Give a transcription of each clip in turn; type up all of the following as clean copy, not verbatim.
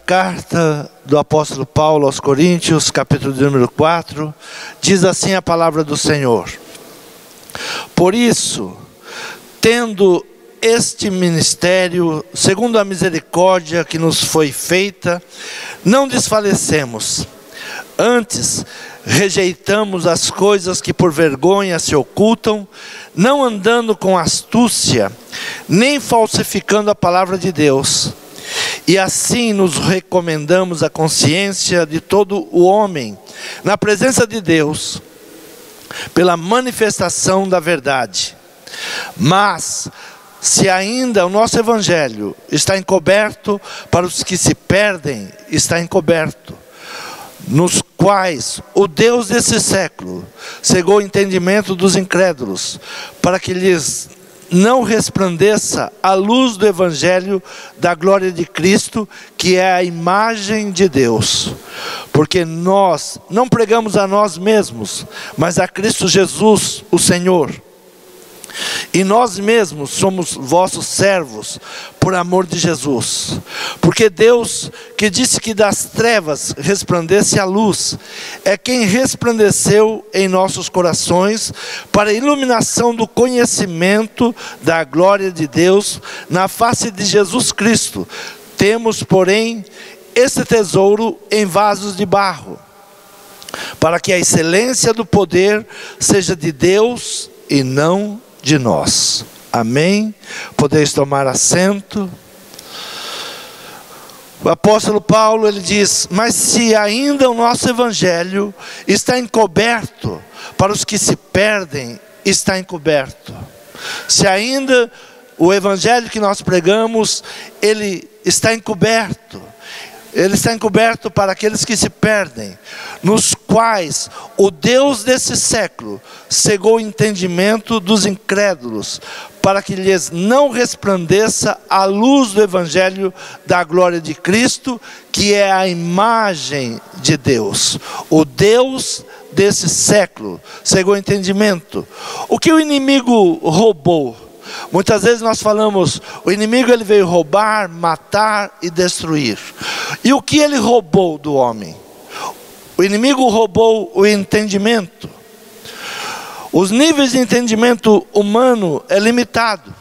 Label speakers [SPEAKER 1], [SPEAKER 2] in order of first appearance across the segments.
[SPEAKER 1] carta do apóstolo Paulo aos Coríntios, capítulo de número 4, diz assim a palavra do Senhor: por isso, tendo este ministério, segundo a misericórdia que nos foi feita, não desfalecemos. Antes, rejeitamos as coisas que por vergonha se ocultam, não andando com astúcia, nem falsificando a palavra de Deus. E assim nos recomendamos a consciência de todo o homem, na presença de Deus, pela manifestação da verdade. Mas, se ainda o nosso evangelho está encoberto, para os que se perdem, está encoberto, nos quais o Deus desse século cegou o entendimento dos incrédulos, para que lhes não resplandeça a luz do evangelho da glória de Cristo, que é a imagem de Deus. Porque nós não pregamos a nós mesmos, mas a Cristo Jesus, o Senhor. E nós mesmos somos vossos servos, por amor de Jesus. Porque Deus, que disse que das trevas resplandece a luz, é quem resplandeceu em nossos corações, para a iluminação do conhecimento da glória de Deus, na face de Jesus Cristo. Temos, porém, esse tesouro em vasos de barro, para que a excelência do poder seja de Deus e não de nós. Amém? Podeis tomar assento. O apóstolo Paulo, ele diz: mas se ainda o nosso evangelho está encoberto, para os que se perdem, está encoberto. Se ainda o evangelho que nós pregamos, ele está encoberto. Ele está encoberto para aqueles que se perdem, nos quais o Deus desse século cegou o entendimento dos incrédulos, para que lhes não resplandeça a luz do evangelho da glória de Cristo, que é a imagem de Deus. O Deus desse século cegou o entendimento. O que o inimigo roubou? Muitas vezes nós falamos, o inimigo ele veio roubar, matar e destruir. E o que ele roubou do homem? O inimigo roubou o entendimento. Os níveis de entendimento humano é limitado.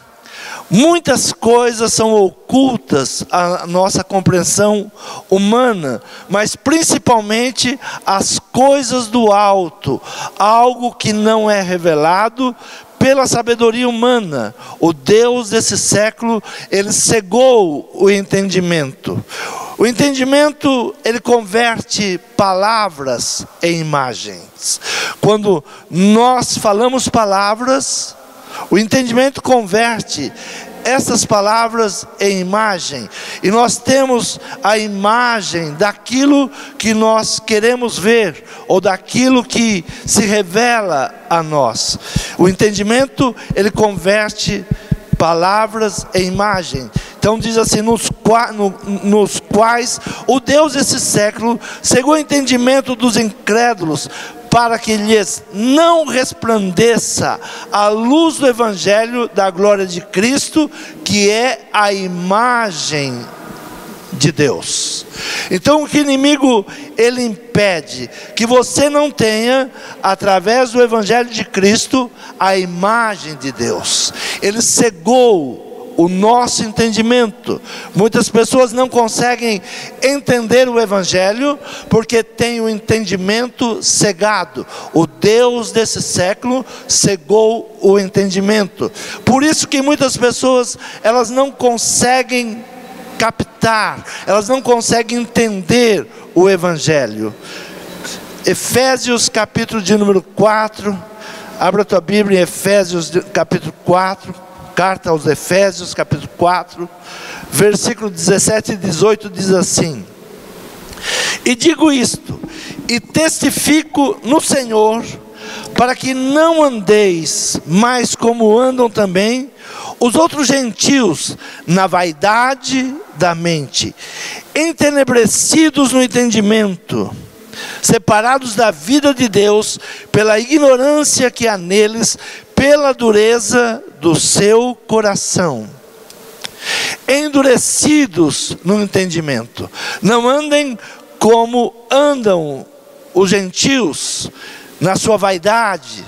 [SPEAKER 1] Muitas coisas são ocultas à nossa compreensão humana, mas principalmente as coisas do alto, algo que não é revelado pela sabedoria humana. O Deus desse século, ele cegou o entendimento. O entendimento, ele converte palavras em imagens. Quando nós falamos palavras, o entendimento converte essas palavras em imagem, e nós temos a imagem daquilo que nós queremos ver, ou daquilo que se revela a nós. O entendimento, ele converte palavras em imagem. Então diz assim, nos quais o Deus desse século cegou o entendimento dos incrédulos, para que lhes não resplandeça a luz do evangelho da glória de Cristo, que é a imagem de Deus. Então o que o inimigo ele impede? Que você não tenha, através do evangelho de Cristo, a imagem de Deus. Ele cegou o nosso entendimento. Muitas pessoas não conseguem entender o evangelho, porque tem o entendimento cegado. O Deus desse século cegou o entendimento. Por isso que muitas pessoas, elas não conseguem captar, elas não conseguem entender o evangelho. Efésios capítulo de número 4, abra a tua Bíblia em Efésios capítulo 4, carta aos Efésios, capítulo 4, versículo 17 e 18, diz assim: e digo isto, e testifico no Senhor, para que não andeis mais como andam também os outros gentios, na vaidade da mente, entenebrecidos no entendimento, separados da vida de Deus, pela ignorância que há neles, pela dureza do seu coração. endurecidos no entendimento. Não andem como andam os gentios, na sua vaidade,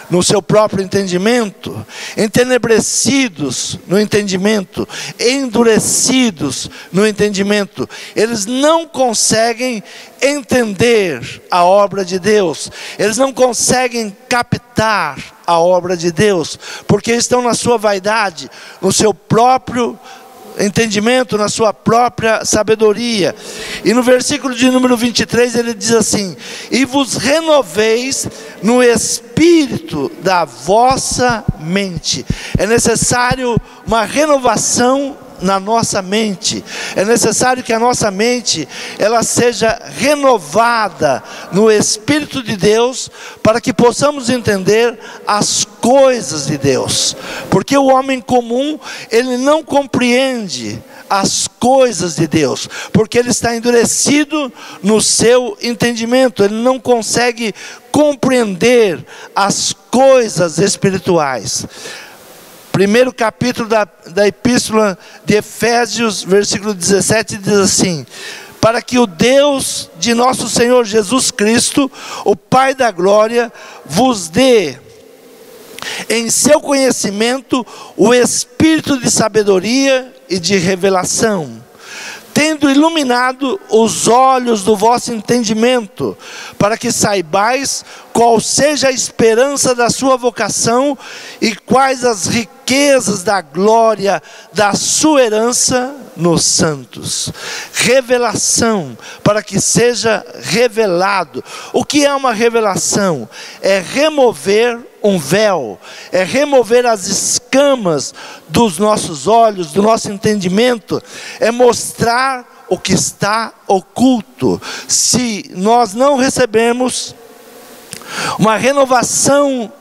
[SPEAKER 1] no seu próprio entendimento, entenebrecidos no entendimento, endurecidos no entendimento. Eles não conseguem entender a obra de Deus, eles não conseguem captar a obra de Deus, porque estão na sua vaidade, no seu próprio entendimento, na sua própria sabedoria. E no versículo de número 23 ele diz assim: e vos renoveis no espírito da vossa mente. É necessário uma renovação na nossa mente. É necessário que a nossa mente ela seja renovada no Espírito de Deus, para que possamos entender as coisas de Deus. Porque o homem comum, ele não compreende as coisas de Deus, porque ele está endurecido no seu entendimento, ele não consegue compreender as coisas espirituais. Primeiro capítulo da epístola de Efésios, versículo 17, diz assim: para que o Deus de nosso Senhor Jesus Cristo, o Pai da glória, vos dê em seu conhecimento o espírito de sabedoria e de revelação, tendo iluminado os olhos do vosso entendimento, para que saibais qual seja a esperança da sua vocação e quais as riquezas da glória da sua herança nos santos. Revelação, para que seja revelado. O que é uma revelação? É remover um véu, é remover as escamas dos nossos olhos, do nosso entendimento, é mostrar o que está oculto. Se nós não recebemos uma renovação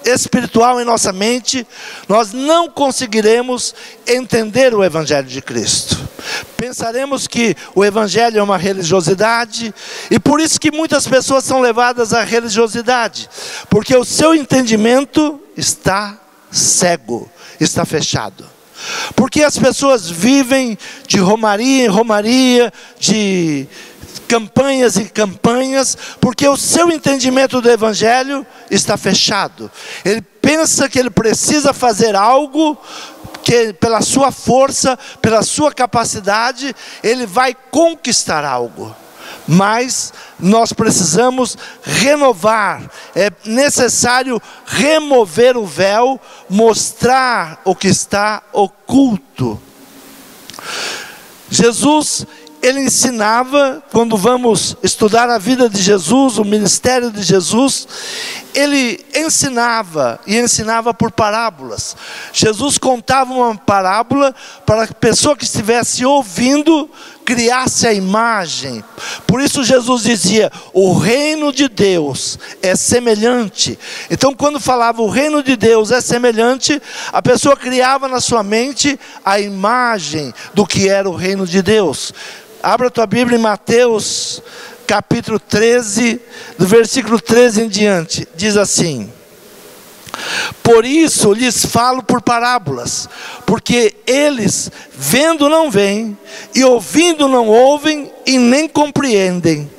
[SPEAKER 1] espiritual em nossa mente, nós não conseguiremos entender o Evangelho de Cristo. Pensaremos que o Evangelho é uma religiosidade, e por isso que muitas pessoas são levadas à religiosidade, porque o seu entendimento está cego, está fechado. Porque as pessoas vivem de romaria em romaria, de campanhas e campanhas, porque o seu entendimento do Evangelho está fechado. Ele pensa que ele precisa fazer algo, que pela sua força, pela sua capacidade, ele vai conquistar algo. Mas nós precisamos renovar, é necessário remover o véu, mostrar o que está oculto. Jesus, ele ensinava, quando vamos estudar a vida de Jesus, o ministério de Jesus, ele ensinava, e ensinava por parábolas. Jesus contava uma parábola para que a pessoa que estivesse ouvindo criasse a imagem. Por isso Jesus dizia: o reino de Deus é semelhante. Então, quando falava o reino de Deus é semelhante, a pessoa criava na sua mente a imagem do que era o reino de Deus. Abra a tua Bíblia em Mateus capítulo 13, do versículo 13 em diante, diz assim: por isso lhes falo por parábolas, porque eles vendo não veem, e ouvindo não ouvem, e nem compreendem.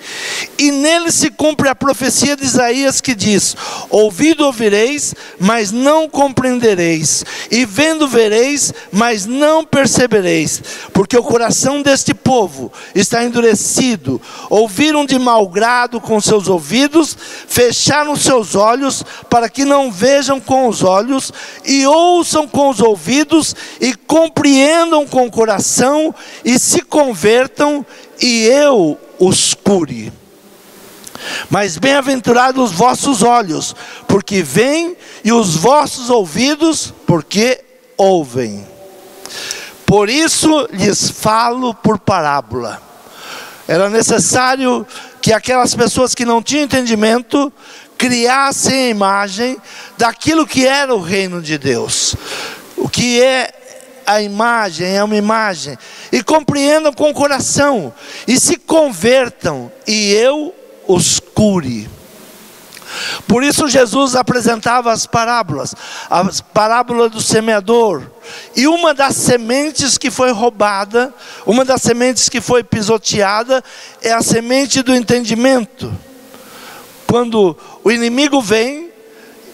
[SPEAKER 1] E nele se cumpre a profecia de Isaías, que diz: ouvido ouvireis, mas não compreendereis, e vendo vereis, mas não percebereis, porque o coração deste povo está endurecido. Ouviram de mau grado com seus ouvidos, fecharam seus olhos, para que não vejam com os olhos, e ouçam com os ouvidos, e compreendam com o coração, e se convertam, e eu os cure. Mas bem-aventurados os vossos olhos, porque veem, e os vossos ouvidos, porque ouvem. Por isso lhes falo por parábola. Era necessário que aquelas pessoas que não tinham entendimento criassem a imagem daquilo que era o reino de Deus. O que é a imagem? É uma imagem. E compreendam com o coração, e se convertam, e eu os cure. Por isso Jesus apresentava as parábolas, a parábola do semeador. E uma das sementes que foi roubada, uma das sementes que foi pisoteada, é a semente do entendimento. Quando o inimigo vem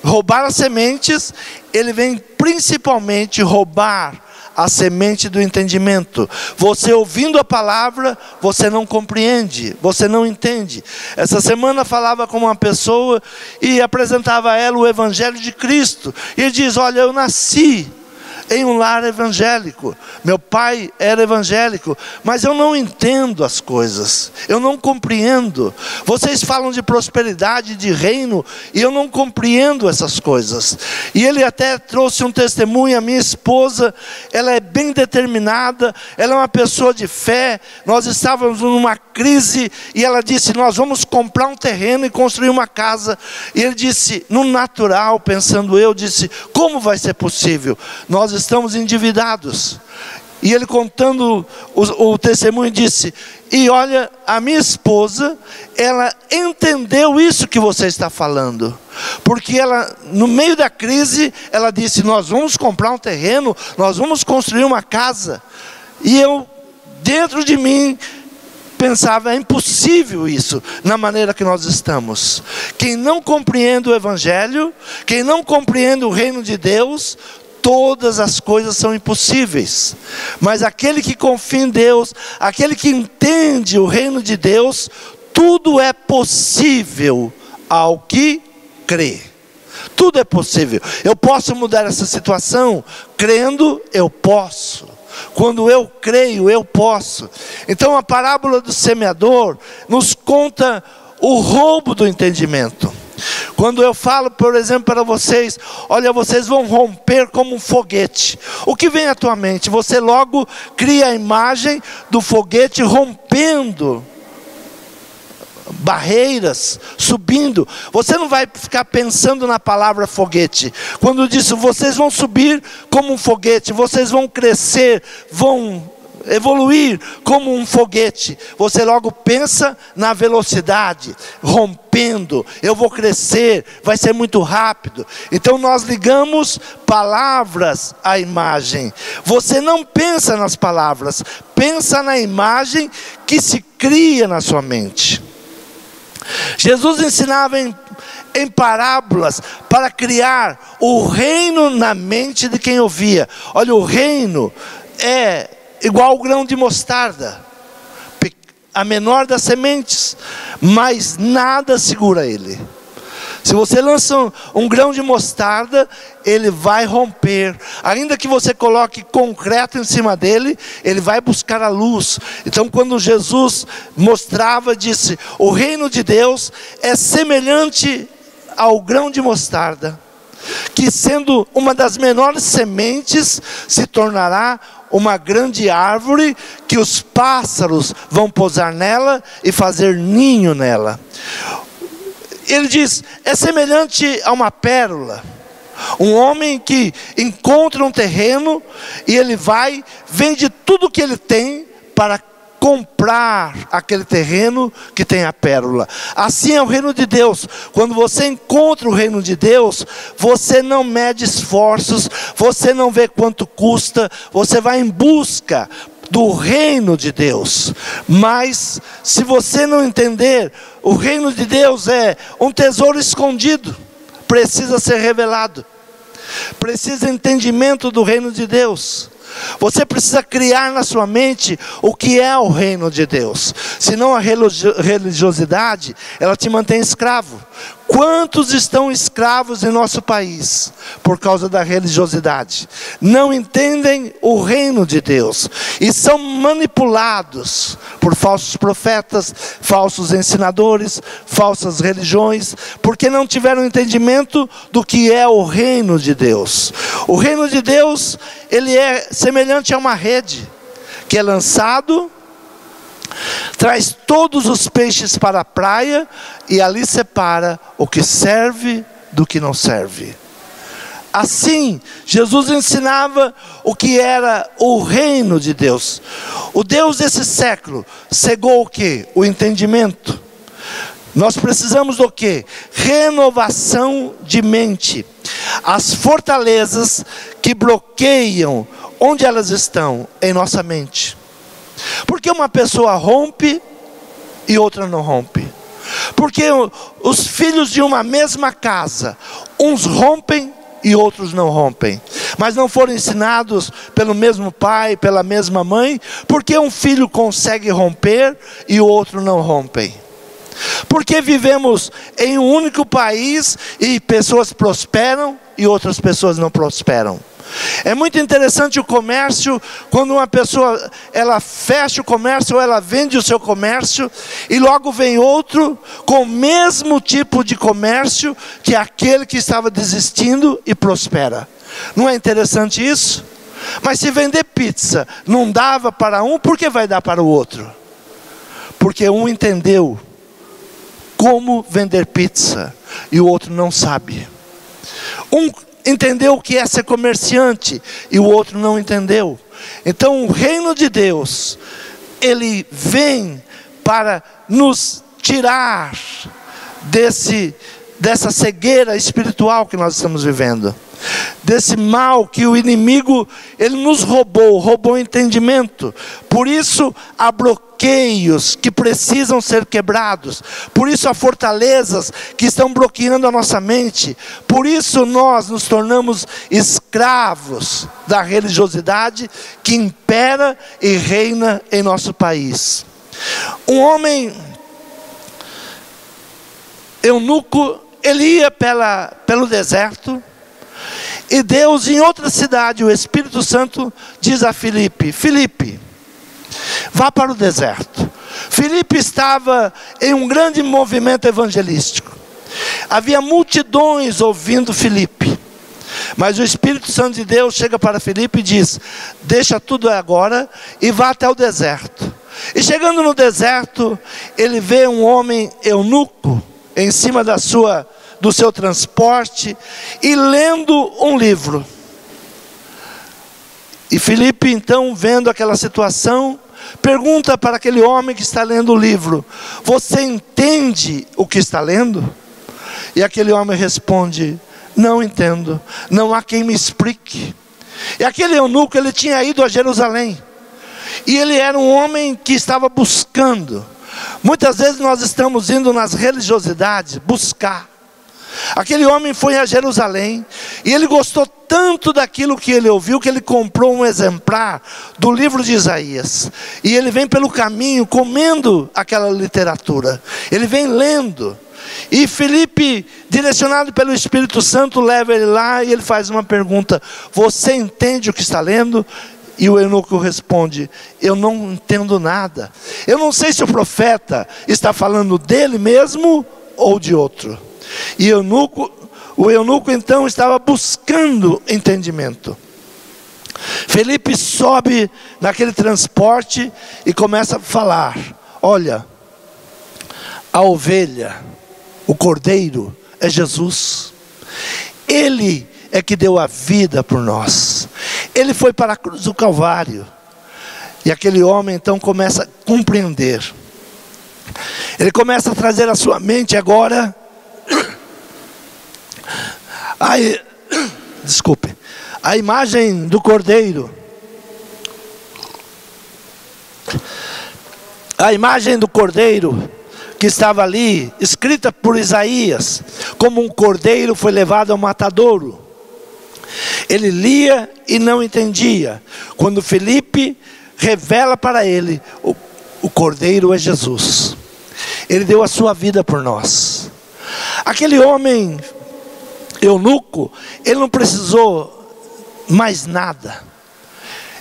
[SPEAKER 1] roubar as sementes, ele vem principalmente roubar a semente do entendimento. Você ouvindo a palavra, você não compreende, você não entende. Essa semana falava com uma pessoa e apresentava a ela o Evangelho de Cristo. E ele diz: olha, eu nasci em um lar evangélico, meu pai era evangélico, mas eu não entendo as coisas, eu não compreendo. Vocês falam de prosperidade, de reino, e eu não compreendo essas coisas. E ele até trouxe um testemunho. A minha esposa, ela é bem determinada, ela é uma pessoa de fé. Nós estávamos numa crise e ela disse: nós vamos comprar um terreno e construir uma casa. E ele disse, no natural, pensando eu, disse: como vai ser possível? Nós estamos endividados. E ele contando o testemunho disse: e olha, a minha esposa, ela entendeu isso que você está falando, porque ela, no meio da crise, ela disse: nós vamos comprar um terreno, nós vamos construir uma casa. E eu, dentro de mim, pensava: é impossível isso, na maneira que nós estamos. Quem não compreende o Evangelho, quem não compreende o reino de Deus, todas as coisas são impossíveis. Mas aquele que confia em Deus, aquele que entende o reino de Deus, tudo é possível ao que crê. Tudo é possível. Eu posso mudar essa situação? Crendo, eu posso. Quando eu creio, eu posso. Então a parábola do semeador nos conta o roubo do entendimento. Quando eu falo, por exemplo, para vocês: olha, vocês vão romper como um foguete. O que vem à tua mente? Você logo cria a imagem do foguete rompendo barreiras, subindo. Você não vai ficar pensando na palavra foguete. Quando diz: vocês vão subir como um foguete, vocês vão crescer, vão evoluir como um foguete, você logo pensa na velocidade, rompendo. Eu vou crescer, vai ser muito rápido. Então nós ligamos palavras à imagem. Você não pensa nas palavras, pensa na imagem que se cria na sua mente. Jesus ensinava em parábolas para criar o reino na mente de quem ouvia. Olha, o reino é igual ao grão de mostarda, a menor das sementes, mas nada segura ele. Se você lança um grão de mostarda, ele vai romper. Ainda que você coloque concreto em cima dele, ele vai buscar a luz. Então quando Jesus mostrava, disse: o reino de Deus é semelhante ao grão de mostarda, que sendo uma das menores sementes, se tornará uma grande árvore, que os pássaros vão pousar nela e fazer ninho nela. Ele diz: é semelhante a uma pérola. Um homem que encontra um terreno e ele vai, vende tudo que ele tem para comprar aquele terreno que tem a pérola. Assim é o reino de Deus. Quando você encontra o reino de Deus, você não mede esforços, você não vê quanto custa, você vai em busca do reino de Deus. Mas se você não entender, o reino de Deus é um tesouro escondido, precisa ser revelado, precisa entendimento do reino de Deus. Você precisa criar na sua mente o que é o reino de Deus. Senão a religiosidade, ela te mantém escravo. Quantos estão escravos em nosso país por causa da religiosidade? Não entendem o reino de Deus e são manipulados por falsos profetas, falsos ensinadores, falsas religiões, porque não tiveram entendimento do que é o reino de Deus. O reino de Deus, ele é semelhante a uma rede que é lançado, traz todos os peixes para a praia e ali separa o que serve do que não serve. Assim, Jesus ensinava o que era o reino de Deus. O Deus desse século cegou o quê? O entendimento. Nós precisamos do quê? Renovação de mente. As fortalezas que bloqueiam, onde elas estão? Em nossa mente. Porque uma pessoa rompe e outra não rompe? Porque os filhos de uma mesma casa, uns rompem e outros não rompem, mas não foram ensinados pelo mesmo pai, pela mesma mãe. Porque um filho consegue romper e o outro não rompe? Porque vivemos em um único país e pessoas prosperam e outras pessoas não prosperam. É muito interessante o comércio, quando uma pessoa, ela fecha o comércio ou ela vende o seu comércio, e logo vem outro com o mesmo tipo de comércio que aquele que estava desistindo e prospera. Não é interessante isso? Mas se vender pizza não dava para um, por que vai dar para o outro? Porque um entendeu como vender pizza e o outro não sabe. Um entendeu o que é ser comerciante e o outro não entendeu. Então o reino de Deus, ele vem para nos tirar dessa cegueira espiritual que nós estamos vivendo, desse mal que o inimigo, ele nos roubou o entendimento. Por isso há bloqueios que precisam ser quebrados. Por isso há fortalezas que estão bloqueando a nossa mente. Por isso nós nos tornamos escravos da religiosidade que impera e reina em nosso país. Um homem eunuco, ele ia pelo deserto, e Deus, em outra cidade, o Espírito Santo diz a Filipe: Filipe, vá para o deserto. Filipe estava em um grande movimento evangelístico. Havia multidões ouvindo Filipe. Mas o Espírito Santo de Deus chega para Filipe e diz: deixa tudo agora e vá até o deserto. E chegando no deserto, ele vê um homem eunuco em cima do seu transporte e lendo um livro. E Filipe, então, vendo aquela situação, pergunta para aquele homem que está lendo o livro: você entende o que está lendo? E aquele homem responde: não entendo, não há quem me explique. E aquele eunuco, ele tinha ido a Jerusalém, e ele era um homem que estava buscando. Muitas vezes nós estamos indo nas religiosidades buscar. Aquele homem foi a Jerusalém, e ele gostou tanto daquilo que ele ouviu, que ele comprou um exemplar do livro de Isaías. E ele vem pelo caminho comendo aquela literatura, ele vem lendo. E Filipe, direcionado pelo Espírito Santo, leva ele lá e ele faz uma pergunta: você entende o que está lendo? E o eunuco responde: eu não entendo nada. Eu não sei se o profeta está falando dele mesmo ou de outro. E o eunuco então estava buscando entendimento. Filipe sobe naquele transporte e começa a falar: olha, a ovelha, o cordeiro é Jesus. Ele é que deu a vida por nós. Ele foi para a cruz do Calvário. E aquele homem então começa a compreender. Ele começa a trazer à sua mente agora a imagem do cordeiro. A imagem do cordeiro que estava ali, escrita por Isaías, como um cordeiro foi levado ao matadouro. Ele lia e não entendia. Quando Filipe revela para ele: o cordeiro é Jesus. Ele deu a sua vida por nós. Aquele homem eunuco, ele não precisou mais nada.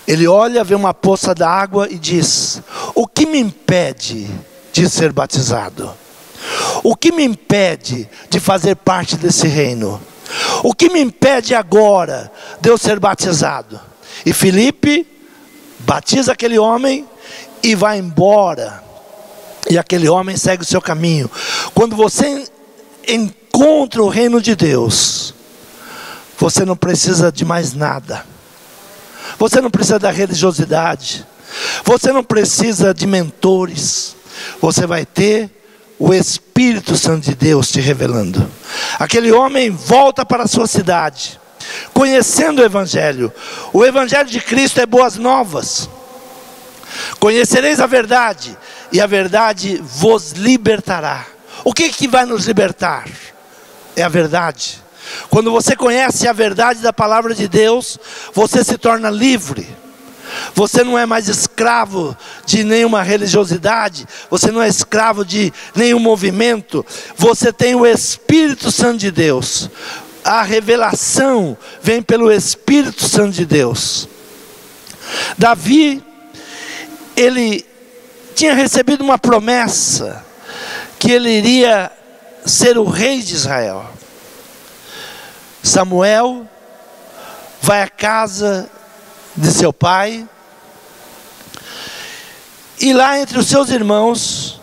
[SPEAKER 1] Ele olha, vê uma poça d'água e diz: o que me impede de ser batizado? O que me impede de fazer parte desse reino? O que me impede agora de eu ser batizado? E Filipe batiza aquele homem e vai embora. E aquele homem segue o seu caminho. Quando você encontra o reino de Deus, você não precisa de mais nada. Você não precisa da religiosidade. Você não precisa de mentores. Você vai ter o Espírito Santo de Deus te revelando. Aquele homem volta para a sua cidade, conhecendo o Evangelho. O Evangelho de Cristo é boas novas. Conhecereis a verdade, e a verdade vos libertará. O que vai nos libertar? É a verdade. Quando você conhece a verdade da palavra de Deus, você se torna livre. Você não é mais escravo de nenhuma religiosidade, você não é escravo de nenhum movimento, você tem o Espírito Santo de Deus. A revelação vem pelo Espírito Santo de Deus. Davi, ele tinha recebido uma promessa, que ele iria ser o rei de Israel. Samuel vai à casa de seu pai, e lá entre os seus irmãos,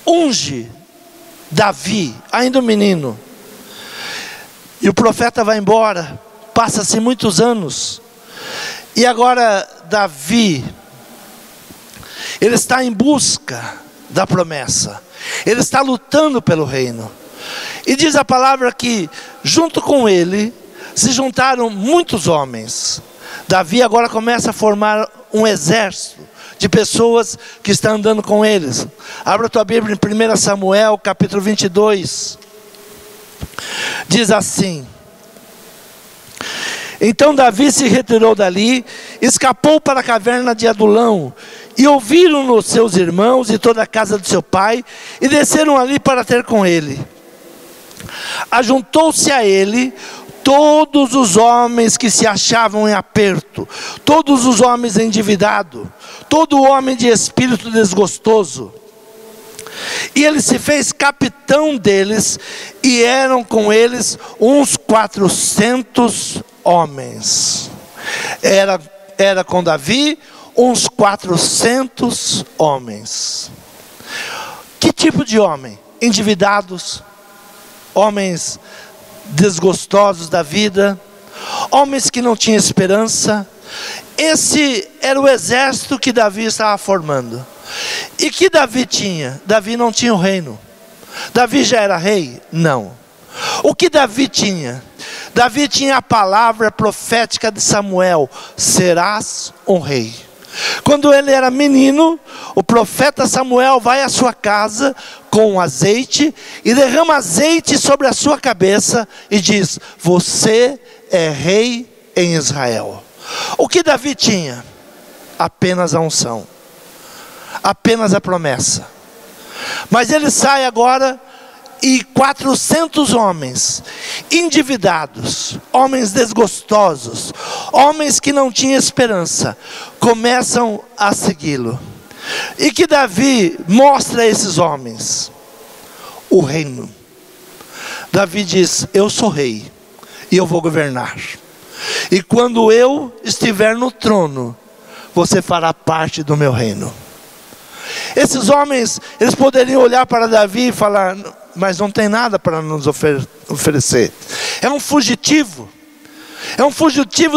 [SPEAKER 1] unge Davi, ainda um menino. E o profeta vai embora, passa-se muitos anos, e agora Davi, ele está em busca da promessa, ele está lutando pelo reino. E diz a palavra que junto com ele se juntaram muitos homens. Davi agora começa a formar um exército de pessoas que estão andando com eles. Abra a tua Bíblia em 1 Samuel capítulo 22. Diz assim: então Davi se retirou dali, escapou para a caverna de Adulão, e ouviram-no seus irmãos e toda a casa de seu pai, e desceram ali para ter com ele. Ajuntou-se a ele todos os homens que se achavam em aperto, todos os homens endividados, todo homem de espírito desgostoso. E ele se fez capitão deles, e eram com eles uns 400 homens. Era com Davi uns 400 homens. Que tipo de homem? Endividados, homens desgostosos da vida, homens que não tinham esperança. Esse era o exército que Davi estava formando. E que Davi tinha? Davi não tinha o reino. Davi já era rei? Não. O que Davi tinha? Davi tinha a palavra profética de Samuel: serás um rei. Quando ele era menino, o profeta Samuel vai à sua casa com azeite e derrama azeite sobre a sua cabeça e diz: você é rei em Israel. O que Davi tinha? Apenas a unção, apenas a promessa. Mas ele sai agora, e 400 homens endividados, homens desgostosos, homens que não tinham esperança, começam a segui-lo. E que Davi mostra a esses homens? O reino. Davi diz: eu sou rei, e eu vou governar. E quando eu estiver no trono, você fará parte do meu reino. Esses homens, eles poderiam olhar para Davi e falar: mas não tem nada para nos oferecer. É um fugitivo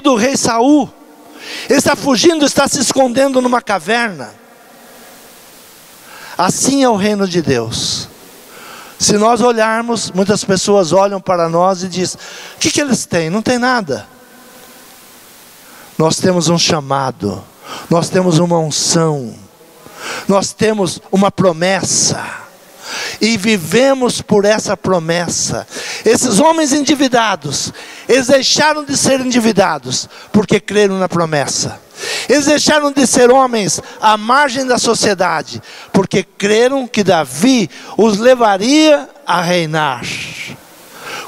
[SPEAKER 1] do rei Saul. Ele está fugindo, está se escondendo numa caverna. Assim é o reino de Deus. Se nós olharmos, muitas pessoas olham para nós e dizem: o que eles têm? Não tem nada. Nós temos um chamado, nós temos uma unção, nós temos uma promessa, e vivemos por essa promessa. Esses homens endividados, eles deixaram de ser endividados porque creram na promessa. Eles deixaram de ser homens à margem da sociedade porque creram que Davi os levaria a reinar.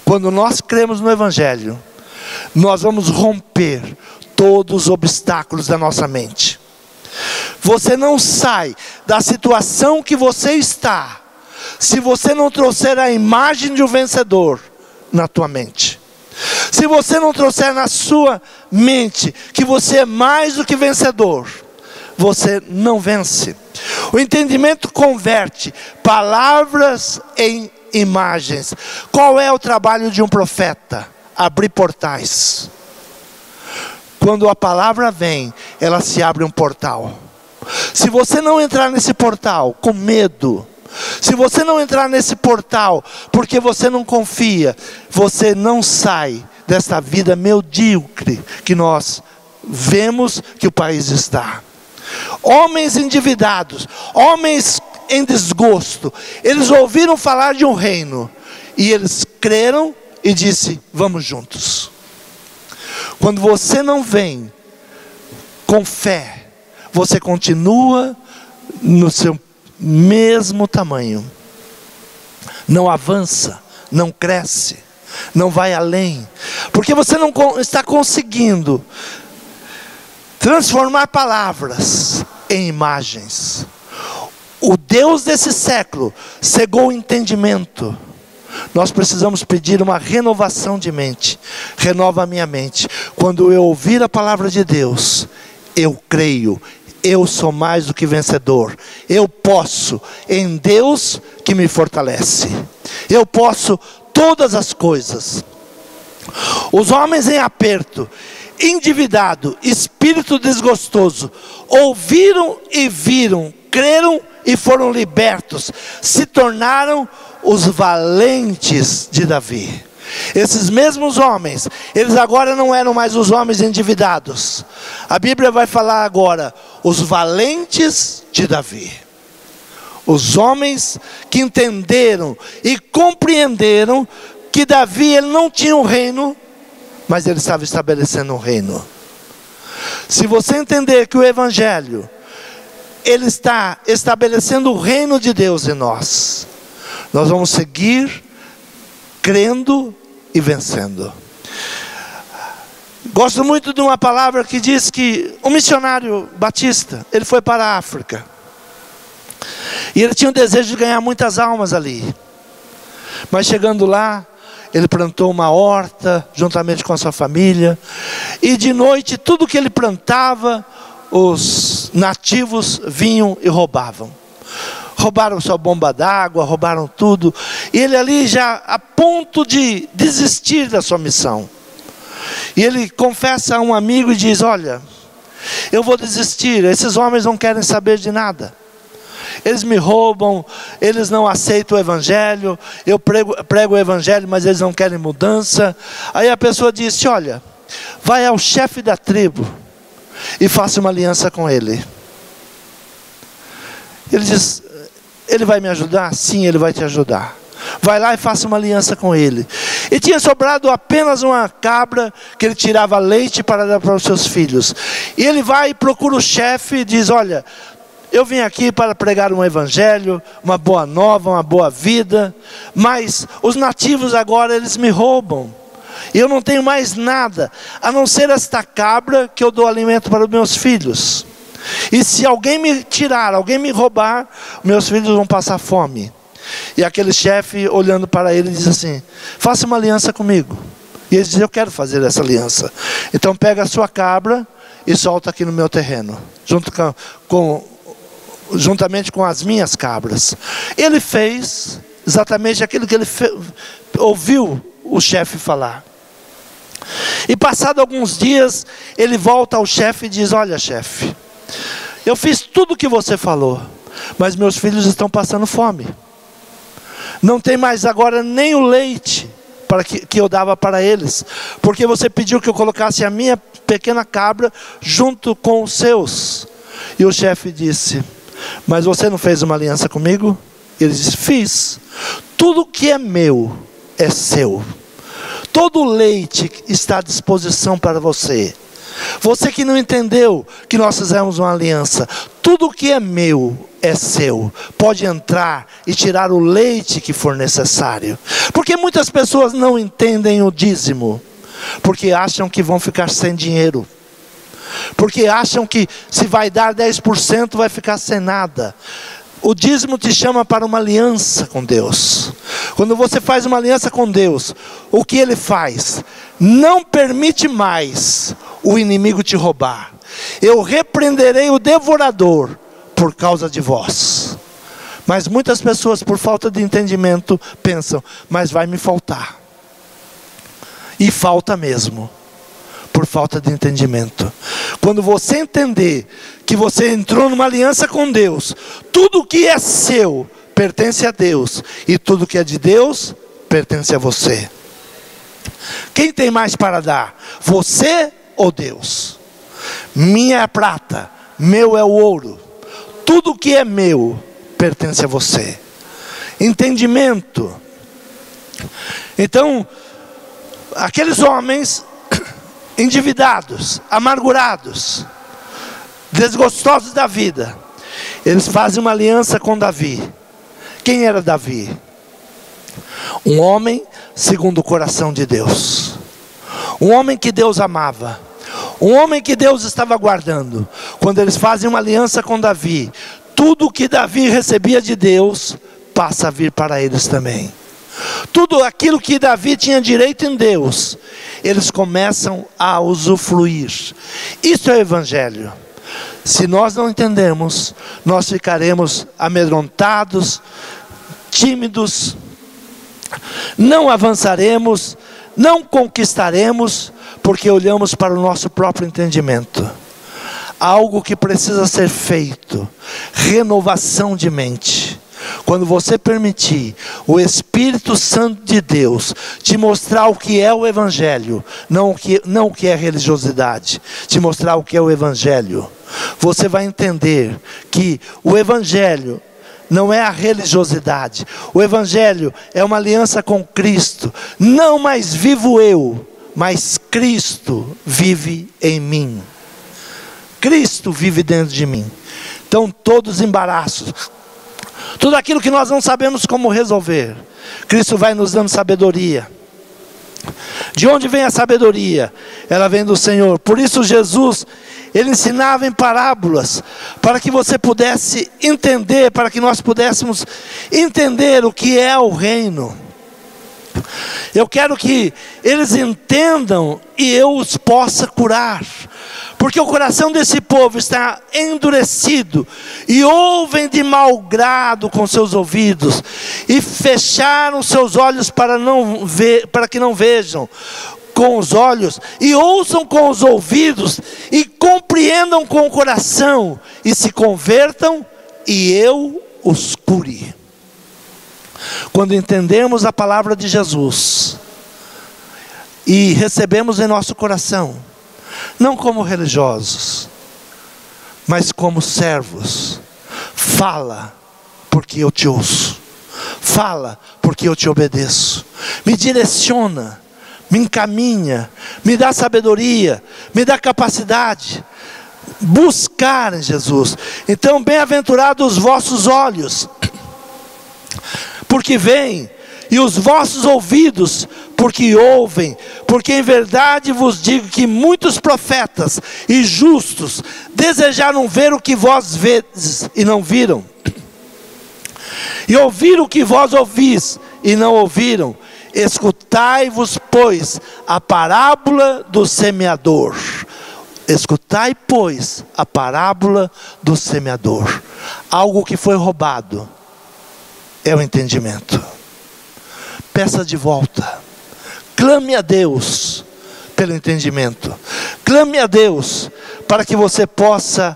[SPEAKER 1] Quando nós cremos no Evangelho, nós vamos romper todos os obstáculos da nossa mente. Você não sai da situação que você está se você não trouxer a imagem de um vencedor na tua mente. Se você não trouxer na sua mente que você é mais do que vencedor, você não vence. O entendimento converte palavras em imagens. Qual é o trabalho de um profeta? Abrir portais. Quando a palavra vem, ela se abre um portal. Se você não entrar nesse portal com medo, Se você não entrar nesse portal, porque você não confia, você não sai dessa vida medíocre que nós vemos que o país está. Homens endividados, homens em desgosto, eles ouviram falar de um reino, e eles creram e disse: vamos juntos. Quando você não vem com fé, você continua no seu mesmo tamanho, não avança, não cresce, não vai além, porque você não está conseguindo transformar palavras em imagens. O Deus desse século cegou o entendimento. Nós precisamos pedir uma renovação de mente. Renova a minha mente. Quando eu ouvir a palavra de Deus, eu creio, eu sou mais do que vencedor. Eu posso em Deus que me fortalece. Eu posso todas as coisas. Os homens em aperto, endividado, espírito desgostoso, ouviram e viram, creram e foram libertos, se tornaram os valentes de Davi. Esses mesmos homens, eles agora não eram mais os homens endividados. A Bíblia vai falar agora, os valentes de Davi. Os homens que entenderam e compreenderam que Davi, ele não tinha um reino, mas ele estava estabelecendo um reino. Se você entender que o Evangelho, ele está estabelecendo o reino de Deus em nós, nós vamos seguir crendo e vencendo. Gosto muito de uma palavra que diz que um missionário batista, ele foi para a África, e ele tinha o desejo de ganhar muitas almas ali, mas chegando lá, ele plantou uma horta, juntamente com a sua família, e de noite, tudo que ele plantava, os nativos vinham e roubavam. Roubaram sua bomba d'água, roubaram tudo, e ele ali já a ponto de desistir da sua missão. E ele confessa a um amigo e diz: olha, eu vou desistir, esses homens não querem saber de nada. Eles me roubam, eles não aceitam o Evangelho, eu prego o Evangelho, mas eles não querem mudança. Aí a pessoa disse: olha, vai ao chefe da tribo e faça uma aliança com ele. Ele diz: ele vai me ajudar? Sim, ele vai te ajudar. Vai lá e faça uma aliança com ele. E tinha sobrado apenas uma cabra que ele tirava leite para dar para os seus filhos. E ele vai e procura o chefe e diz: olha, eu vim aqui para pregar um evangelho, uma boa nova, uma boa vida, mas os nativos agora eles me roubam. E eu não tenho mais nada, a não ser esta cabra que eu dou alimento para os meus filhos. E se alguém me tirar, alguém me roubar, meus filhos vão passar fome. E aquele chefe olhando para ele diz assim: faça uma aliança comigo. E ele diz: eu quero fazer essa aliança. Então pega a sua cabra e solta aqui no meu terreno, juntamente com as minhas cabras. Ele fez exatamente aquilo que ele ouviu o chefe falar. E passado alguns dias, ele volta ao chefe e diz: olha, chefe, eu fiz tudo o que você falou, mas meus filhos estão passando fome. Não tem mais agora nem o leite para que eu dava para eles, porque você pediu que eu colocasse a minha pequena cabra junto com os seus. E o chefe disse: mas você não fez uma aliança comigo? Ele disse: fiz. Tudo que é meu é seu. Todo o leite está à disposição para você. Você que não entendeu que nós fizemos uma aliança, tudo que é meu é seu. Pode entrar e tirar o leite que for necessário. Porque muitas pessoas não entendem o dízimo, porque acham que vão ficar sem dinheiro, porque acham que se vai dar 10% vai ficar sem nada. O dízimo te chama para uma aliança com Deus. Quando você faz uma aliança com Deus, o que Ele faz? Não permite mais o inimigo te roubar. Eu repreenderei o devorador por causa de vós. Mas muitas pessoas, por falta de entendimento, pensam: mas vai me faltar. E falta mesmo, por falta de entendimento. Quando você entender que você entrou numa aliança com Deus, tudo que é seu pertence a Deus, e tudo que é de Deus pertence a você. Quem tem mais para dar? Você ou Deus? Minha é a prata, meu é o ouro. Tudo que é meu pertence a você. Entendimento. Então, aqueles homens endividados, amargurados, desgostosos da vida, eles fazem uma aliança com Davi. Quem era Davi? Um homem segundo o coração de Deus, um homem que Deus amava, um homem que Deus estava guardando. Quando eles fazem uma aliança com Davi, tudo que Davi recebia de Deus passa a vir para eles também. Tudo aquilo que Davi tinha direito em Deus, eles começam a usufruir. Isso é o Evangelho. Se nós não entendermos, nós ficaremos amedrontados, tímidos, não avançaremos, não conquistaremos, porque olhamos para o nosso próprio entendimento. Algo que precisa ser feito, renovação de mente. Quando você permitir o Espírito Santo de Deus te mostrar o que é o Evangelho, não o que é religiosidade, te mostrar o que é o Evangelho, você vai entender que o Evangelho não é a religiosidade. O Evangelho é uma aliança com Cristo. Não mais vivo eu, mas Cristo vive em mim. Cristo vive dentro de mim. Então todos os embaraços, tudo aquilo que nós não sabemos como resolver, Cristo vai nos dando sabedoria. De onde vem a sabedoria? Ela vem do Senhor. Por isso Jesus, Ele ensinava em parábolas, para que você pudesse entender, para que nós pudéssemos entender o que é o reino. Eu quero que eles entendam e eu os possa curar, porque o coração desse povo está endurecido, e ouvem de mau grado com seus ouvidos, e fecharam seus olhos para que não vejam com os olhos, e ouçam com os ouvidos, e compreendam com o coração, e se convertam, e eu os cure. Quando entendemos a palavra de Jesus, e recebemos em nosso coração, não como religiosos, mas como servos, fala, porque eu te ouço, fala, porque eu te obedeço, me direciona, me encaminha, me dá sabedoria, me dá capacidade, buscar em Jesus. Então, bem-aventurados os vossos olhos, porque veem, e os vossos ouvidos, porque ouvem, porque em verdade vos digo que muitos profetas e justos desejaram ver o que vós vedes e não viram, e ouvir o que vós ouvis e não ouviram. Escutai-vos, pois, a parábola do semeador. Escutai, pois, a parábola do semeador. Algo que foi roubado é o entendimento. Peça de volta. Clame a Deus pelo entendimento. Clame a Deus para que você possa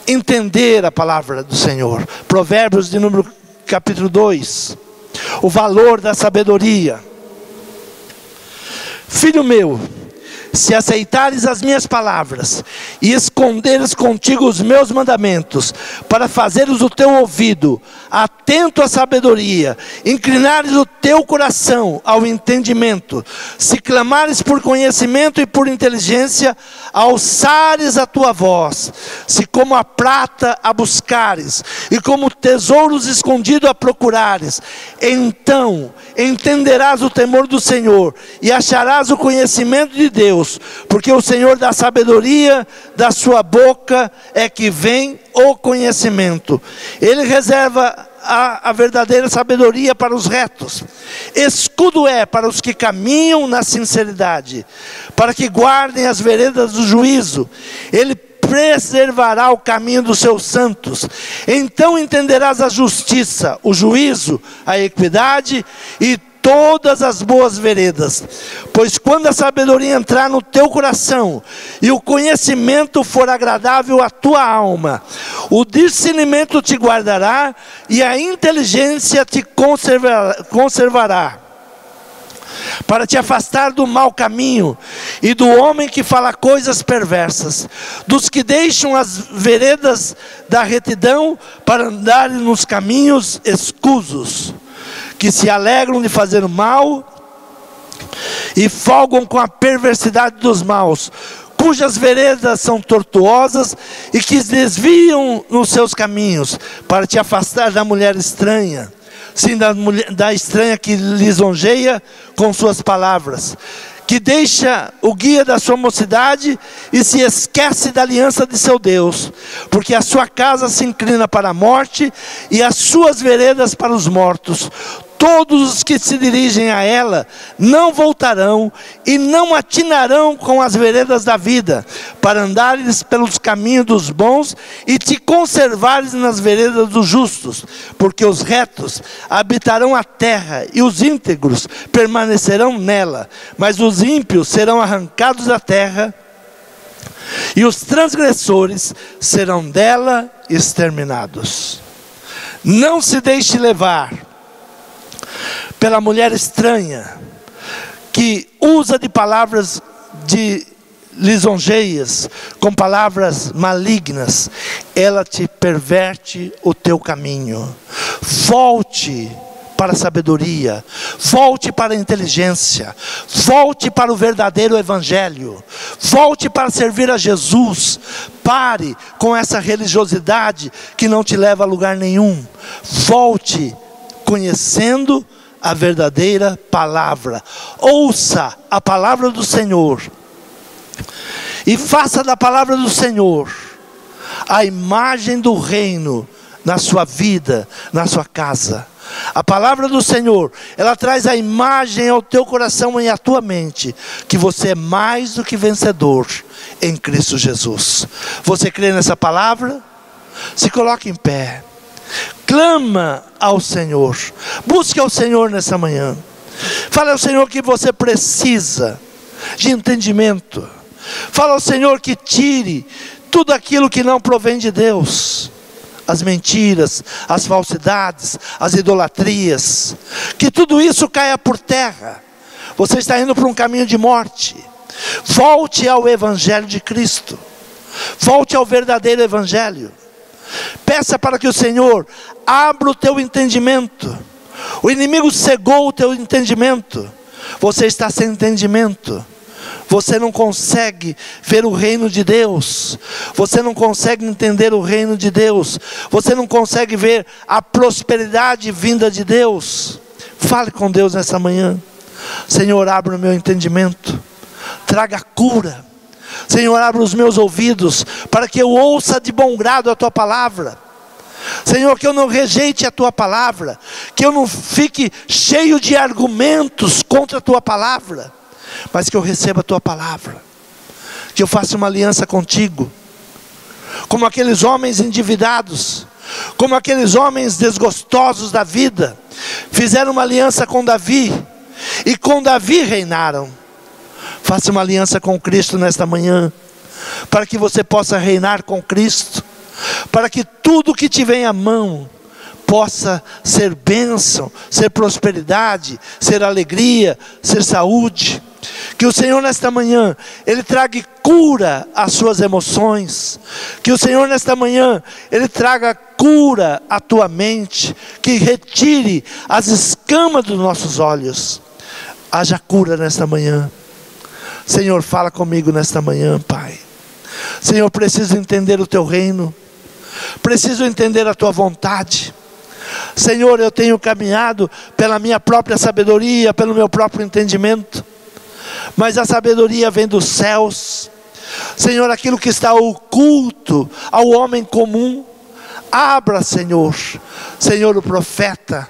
[SPEAKER 1] entender a palavra do Senhor. Provérbios de número capítulo 2. O valor da sabedoria. Filho meu, se aceitares as minhas palavras e esconderes contigo os meus mandamentos, para fazeres o teu ouvido atento à sabedoria, inclinares o teu coração ao entendimento, se clamares por conhecimento e por inteligência, alçares a tua voz, se como a prata a buscares, e como tesouros escondidos a procurares, então entenderás o temor do Senhor, e acharás o conhecimento de Deus, porque o Senhor dá sabedoria, da sua boca é que vem o conhecimento. Ele reserva a verdadeira sabedoria para os retos. Escudo é para os que caminham na sinceridade, para que guardem as veredas do juízo. Ele preservará o caminho dos seus santos. Então entenderás a justiça, o juízo, a equidade, e todas as boas veredas. Pois quando a sabedoria entrar no teu coração, e o conhecimento for agradável à tua alma, o discernimento te guardará, e a inteligência te conservará, para te afastar do mau caminho, e do homem que fala coisas perversas, dos que deixam as veredas da retidão, para andarem nos caminhos escusos, que se alegram de fazer o mal, e folgam com a perversidade dos maus, cujas veredas são tortuosas, e que desviam nos seus caminhos, para te afastar da mulher estranha, sim, da estranha que lisonjeia com suas palavras, que deixa o guia da sua mocidade, e se esquece da aliança de seu Deus, porque a sua casa se inclina para a morte, e as suas veredas para os mortos. Todos os que se dirigem a ela não voltarão, e não atinarão com as veredas da vida, para andares pelos caminhos dos bons, e te conservares nas veredas dos justos, porque os retos habitarão a terra, e os íntegros permanecerão nela, mas os ímpios serão arrancados da terra, e os transgressores serão dela exterminados. Não se deixe levar pela mulher estranha, que usa de palavras de lisonjeias, com palavras malignas. Ela te perverte o teu caminho. Volte para a sabedoria, volte para a inteligência, volte para o verdadeiro evangelho, volte para servir a Jesus. Pare com essa religiosidade que não te leva a lugar nenhum. Volte conhecendo a verdadeira palavra. Ouça a palavra do Senhor, e faça da palavra do Senhor a imagem do reino na sua vida, na sua casa. A palavra do Senhor, ela traz a imagem ao teu coração e à tua mente, que você é mais do que vencedor em Cristo Jesus. Você crê nessa palavra? Se coloque em pé. Clama ao Senhor, busque ao Senhor nessa manhã. Fala ao Senhor que você precisa de entendimento. Fala ao Senhor que tire tudo aquilo que não provém de Deus, as mentiras, as falsidades, as idolatrias, que tudo isso caia por terra. Você está indo para um caminho de morte. Volte ao Evangelho de Cristo, volte ao verdadeiro Evangelho. Peça para que o Senhor abra o teu entendimento. O inimigo cegou o teu entendimento. Você está sem entendimento. Você não consegue ver o reino de Deus. Você não consegue entender o reino de Deus. Você não consegue ver a prosperidade vinda de Deus. Fale com Deus nessa manhã. Senhor, abra o meu entendimento. Traga cura. Senhor, abra os meus ouvidos, para que eu ouça de bom grado a Tua palavra. Senhor, que eu não rejeite a Tua palavra, que eu não fique cheio de argumentos contra a Tua palavra, mas que eu receba a Tua palavra, que eu faça uma aliança contigo, como aqueles homens endividados, como aqueles homens desgostosos da vida, fizeram uma aliança com Davi, e com Davi reinaram. Faça uma aliança com Cristo nesta manhã, para que você possa reinar com Cristo, para que tudo que te vem à mão possa ser bênção, ser prosperidade, ser alegria, ser saúde. Que o Senhor nesta manhã, Ele traga cura às suas emoções. Que o Senhor nesta manhã, Ele traga cura à tua mente, que retire as escamas dos nossos olhos. Haja cura nesta manhã. Senhor, fala comigo nesta manhã, Pai. Senhor, preciso entender o Teu reino, preciso entender a Tua vontade. Senhor, eu tenho caminhado pela minha própria sabedoria, pelo meu próprio entendimento, mas a sabedoria vem dos céus. Senhor, aquilo que está oculto ao homem comum, abra, Senhor. Senhor, o profeta,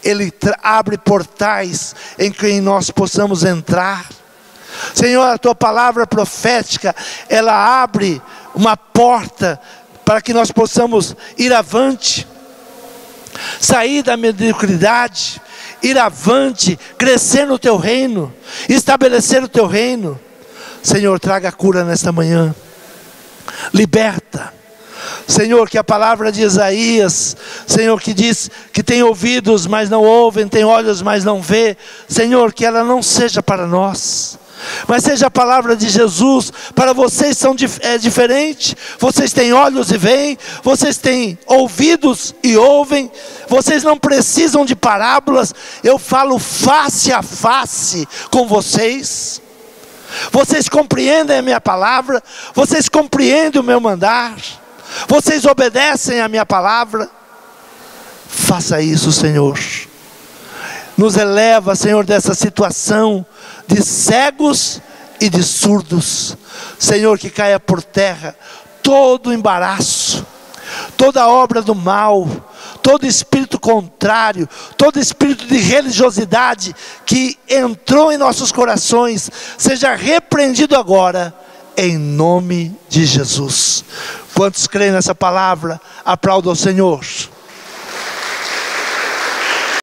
[SPEAKER 1] ele abre portais em que nós possamos entrar. Senhor, a Tua palavra profética, ela abre uma porta para que nós possamos ir avante. sair da mediocridade, ir avante, crescer no teu reino, estabelecer o teu reino. Senhor, traga cura nesta manhã, liberta. Senhor, que a palavra de Isaías, Senhor, que diz que tem ouvidos, mas não ouvem, tem olhos, mas não vê, Senhor, que ela não seja para nós, mas seja a palavra de Jesus. Para vocês é diferente, vocês têm olhos e veem, vocês têm ouvidos e ouvem, vocês não precisam de parábolas, eu falo face a face com vocês, vocês compreendem a minha palavra, vocês compreendem o meu mandar, vocês obedecem a minha palavra. Faça isso, Senhor. Nos eleva, Senhor, dessa situação de cegos e de surdos. Senhor, que caia por terra todo embaraço, toda obra do mal, todo espírito contrário, todo espírito de religiosidade que entrou em nossos corações, seja repreendido agora, em nome de Jesus. Quantos creem nessa palavra, aplaudam ao Senhor.